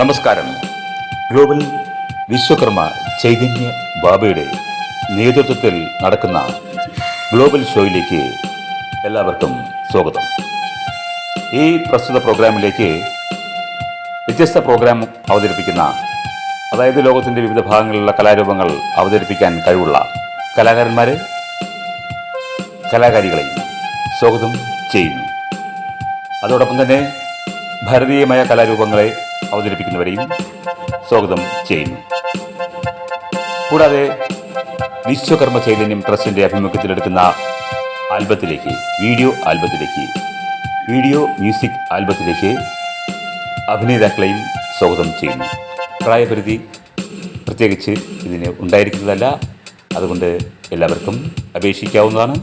നമസ്കാരം. ഗ്ലോബൽ വിശ്വകർമ്മ ചൈതന്യ ബാബയുടെ നേതൃത്വത്തിൽ നടക്കുന്ന ഗ്ലോബൽ ഷോയിലേക്ക് എല്ലാവർക്കും സ്വാഗതം. ഈ പ്രസ്തുത പ്രോഗ്രാമിലേക്ക് വ്യത്യസ്ത പ്രോഗ്രാം അവതരിപ്പിക്കുന്ന, അതായത് ലോകത്തിൻ്റെ വിവിധ ഭാഗങ്ങളിലുള്ള കലാരൂപങ്ങൾ അവതരിപ്പിക്കാൻ കഴിവുള്ള കലാകാരന്മാരെ, കലാകാരികളെയും സ്വാഗതം ചെയ്യുന്നു. അതോടൊപ്പം തന്നെ ഭാരതീയമായ കലാരൂപങ്ങളെ അവതരിപ്പിക്കുന്നവരെയും സ്വാഗതം ചെയ്യുന്നു. കൂടാതെ വിശ്വകർമ്മ ചൈതന്യം ട്രസ്റ്റിൻ്റെ ആഭിമുഖ്യത്തിലെടുക്കുന്ന വീഡിയോ മ്യൂസിക് ആൽബത്തിലേക്ക് അഭിനേതാക്കളെയും സ്വാഗതം ചെയ്യുന്നു. പ്രായപരിധി പ്രത്യേകിച്ച് ഇതിന് ഉണ്ടായിരിക്കുന്നതല്ല, അതുകൊണ്ട് എല്ലാവർക്കും അപേക്ഷിക്കാവുന്നതാണ്.